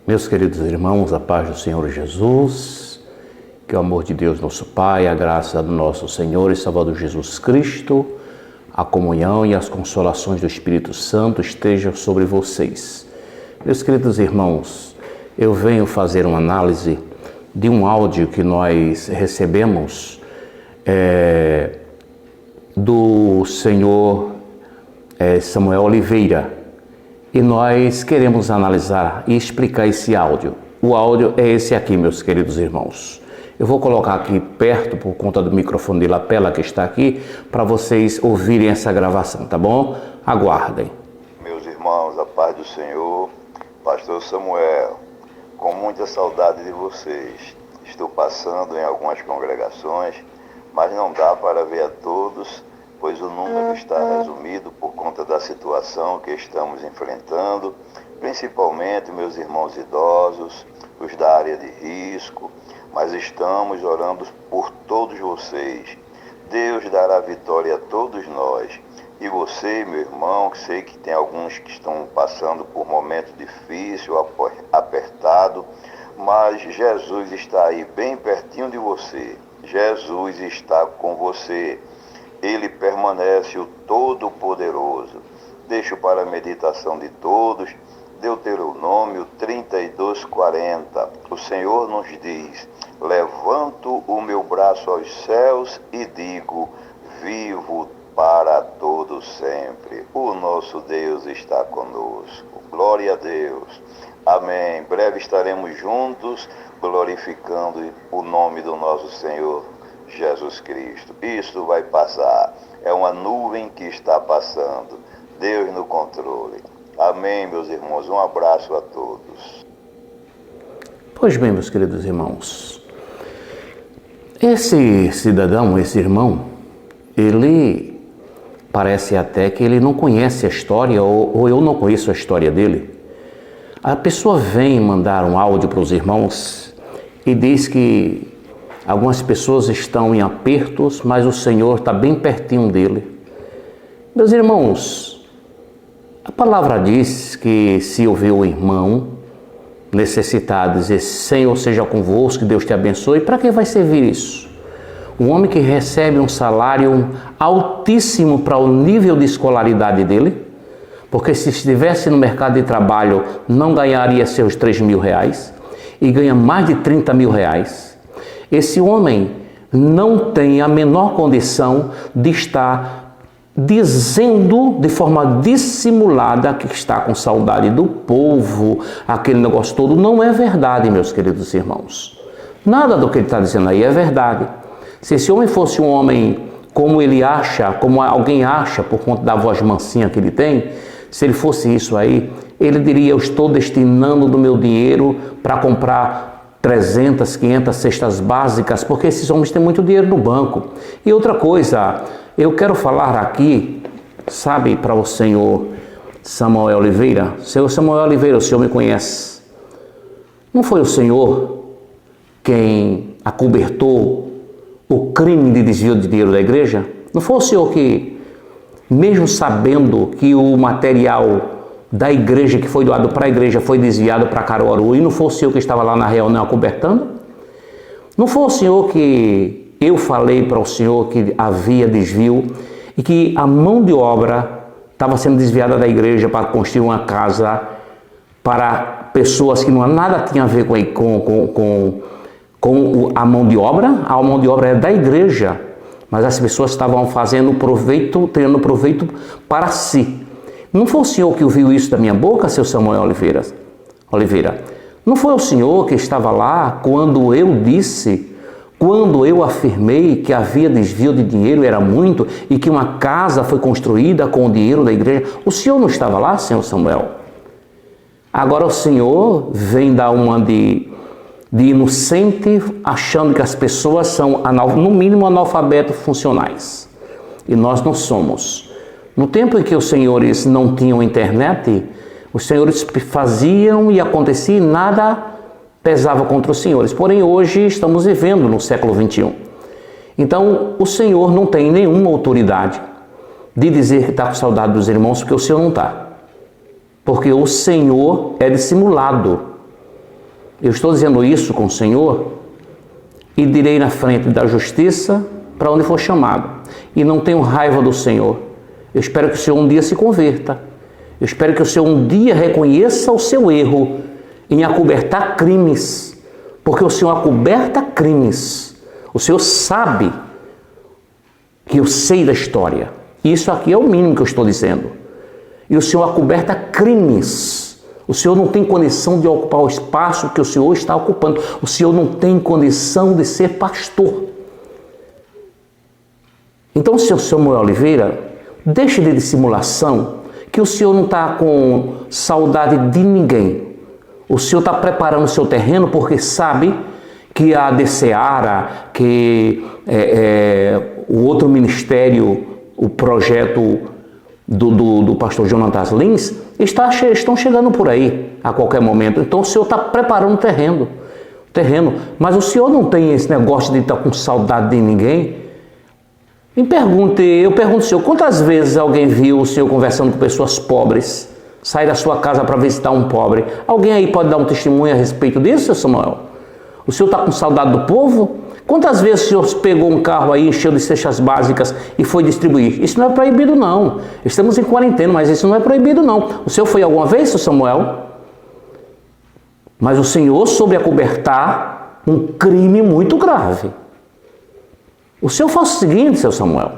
Meus queridos irmãos, a paz do Senhor Jesus, que o amor de Deus nosso Pai, a graça do nosso Senhor e Salvador Jesus Cristo, a comunhão e as consolações do Espírito Santo estejam sobre vocês. Meus queridos irmãos, eu venho fazer uma análise de um áudio que nós recebemos do senhor Samuel Oliveira. E nós queremos analisar e explicar esse áudio. O áudio é esse aqui, meus queridos irmãos. Eu vou colocar aqui perto, por conta do microfone de lapela que está aqui, para vocês ouvirem essa gravação, tá bom? Aguardem. Meus irmãos, a paz do Senhor, Pastor Samuel, com muita saudade de vocês. Estou passando em algumas congregações, mas não dá para ver a todos, pois o número está resumido por conta da situação que estamos enfrentando, principalmente meus irmãos idosos, os da área de risco, mas estamos orando por todos vocês. Deus dará vitória a todos nós. E você, meu irmão, que sei que tem alguns que estão passando por momentos difíceis, apertado, mas Jesus está aí bem pertinho de você. Jesus está com você. Ele permanece o Todo-Poderoso. Deixo para a meditação de todos, Deuteronômio 32:40. O Senhor nos diz: levanto o meu braço aos céus e digo, vivo para todo sempre. O nosso Deus está conosco. Glória a Deus. Amém. Em breve estaremos juntos, glorificando o nome do nosso Senhor Jesus Cristo. Isto vai passar. É uma nuvem que está passando. Deus no controle. Amém, meus irmãos. Um abraço a todos. Pois bem, meus queridos irmãos, esse cidadão, esse irmão, ele parece até que ele não conhece a história, ou eu não conheço a história dele. A pessoa vem mandar um áudio para os irmãos e diz que algumas pessoas estão em apertos, mas o Senhor está bem pertinho dele. Meus irmãos, a palavra diz que se ouvir o irmão necessitado dizer Senhor seja convosco, que Deus te abençoe, para que vai servir isso? Um homem que recebe um salário altíssimo para o nível de escolaridade dele, porque se estivesse no mercado de trabalho não ganharia seus 3 mil reais e ganha mais de 30 mil reais. Esse homem não tem a menor condição de estar dizendo de forma dissimulada que está com saudade do povo, aquele negócio todo. Não é verdade, meus queridos irmãos. Nada do que ele está dizendo aí é verdade. Se esse homem fosse um homem como ele acha, como alguém acha por conta da voz mansinha que ele tem, se ele fosse isso aí, ele diria, eu estou destinando do meu dinheiro para comprar 300, 500 cestas básicas, porque esses homens têm muito dinheiro no banco. E outra coisa, eu quero falar aqui, sabe, para o senhor Samuel Oliveira. Senhor Samuel Oliveira, o senhor me conhece. Não foi o senhor quem acobertou o crime de desvio de dinheiro da igreja? Não foi o senhor que, mesmo sabendo que o material da igreja que foi doado para a igreja foi desviado para Caruaru, e não foi o senhor que estava lá na reunião acobertando? Não foi o senhor que eu falei para o senhor que havia desvio e que a mão de obra estava sendo desviada da igreja para construir uma casa para pessoas que nada tinha a ver com a mão de obra? A mão de obra é da igreja, mas as pessoas estavam fazendo proveito, tendo proveito para si. Não foi o senhor que ouviu isso da minha boca, seu Samuel Oliveira? Não foi o senhor que estava lá quando eu afirmei que havia desvio de dinheiro, era muito, e que uma casa foi construída com o dinheiro da igreja? O senhor não estava lá, senhor Samuel? Agora o senhor vem dar uma de inocente, achando que as pessoas são, no mínimo, analfabetos funcionais. E nós não somos. No tempo em que os senhores não tinham internet, os senhores faziam e acontecia e nada pesava contra os senhores. Porém, hoje estamos vivendo no século XXI. Então, o senhor não tem nenhuma autoridade de dizer que está com saudade dos irmãos, porque o senhor não está. Porque o senhor é dissimulado. eu estou dizendo isso com o Senhor e direi na frente da justiça para onde for chamado. E não tenho raiva do Senhor. Eu espero que o Senhor um dia se converta. Eu espero que o Senhor um dia reconheça o seu erro em acobertar crimes. Porque o Senhor acoberta crimes. O Senhor sabe que eu sei da história. Isso aqui é o mínimo que eu estou dizendo. E o Senhor acoberta crimes. O Senhor não tem condição de ocupar o espaço que o Senhor está ocupando. O Senhor não tem condição de ser pastor. Então, Senhor Samuel Oliveira, deixe de dissimulação, que o Senhor não está com saudade de ninguém. O Senhor está preparando o seu terreno porque sabe que a DCEARA, que o outro ministério, o projeto do pastor Jonatas Lins, estão chegando por aí a qualquer momento. Então o Senhor está preparando o terreno. Mas o Senhor não tem esse negócio de estar com saudade de ninguém. Eu pergunto ao Senhor, quantas vezes alguém viu o Senhor conversando com pessoas pobres, sair da sua casa para visitar um pobre? Alguém aí pode dar um testemunho a respeito disso, Senhor Samuel? O Senhor está com saudade do povo? Quantas vezes o Senhor pegou um carro aí, encheu de cestas básicas e foi distribuir? Isso não é proibido, não. Estamos em quarentena, mas isso não é proibido, não. O Senhor foi alguma vez, Senhor Samuel? Mas o Senhor soube acobertar um crime muito grave. O Senhor faz o seguinte, Senhor Samuel.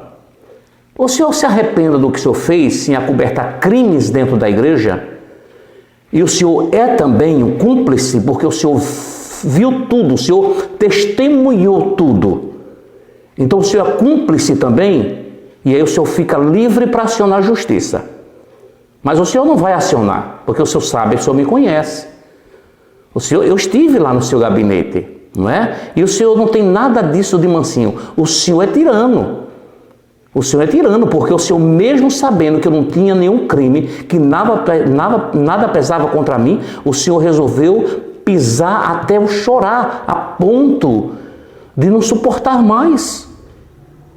O Senhor se arrependa do que o Senhor fez em acobertar crimes dentro da igreja. E o Senhor é também um cúmplice, porque o Senhor viu tudo, o Senhor testemunhou tudo. Então o Senhor é cúmplice também, e aí o Senhor fica livre para acionar a justiça. Mas o Senhor não vai acionar, porque o Senhor sabe, o Senhor me conhece. Eu estive lá no seu gabinete, não é? E o Senhor não tem nada disso de mansinho. O Senhor é tirano. O Senhor é tirano, porque o Senhor, mesmo sabendo que eu não tinha nenhum crime, que nada pesava contra mim, o Senhor resolveu pisar até eu chorar, a ponto de não suportar mais.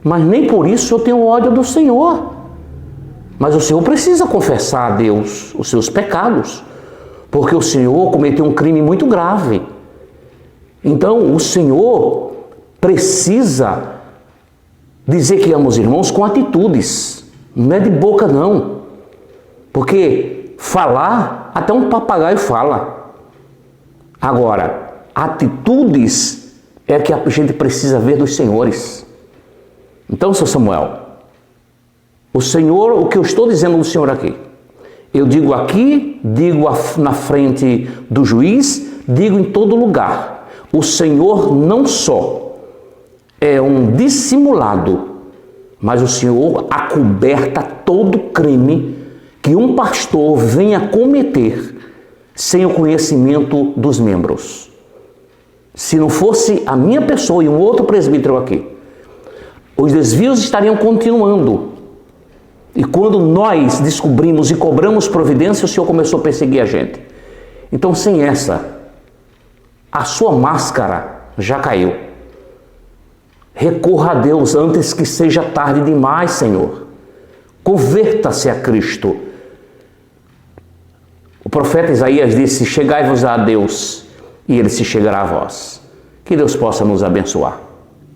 Mas nem por isso eu tenho ódio do Senhor. Mas o Senhor precisa confessar a Deus os seus pecados, porque o Senhor cometeu um crime muito grave. Então o Senhor precisa dizer que ama os irmãos com atitudes, não é de boca não. Porque falar, até um papagaio fala. Agora, atitudes é que a gente precisa ver dos senhores. Então, Senhor Samuel, o que eu estou dizendo do Senhor aqui, eu digo aqui, digo na frente do juiz, digo em todo lugar. O Senhor não só é um dissimulado, mas o Senhor acoberta todo crime que um pastor venha cometer sem o conhecimento dos membros. Se não fosse a minha pessoa e um outro presbítero aqui, os desvios estariam continuando. E quando nós descobrimos e cobramos providência, o Senhor começou a perseguir a gente. Então, sem essa, a sua máscara já caiu. Recorra a Deus antes que seja tarde demais, Senhor. Converta-se a Cristo. O profeta Isaías disse: chegai-vos a Deus, e ele se chegará a vós. Que Deus possa nos abençoar.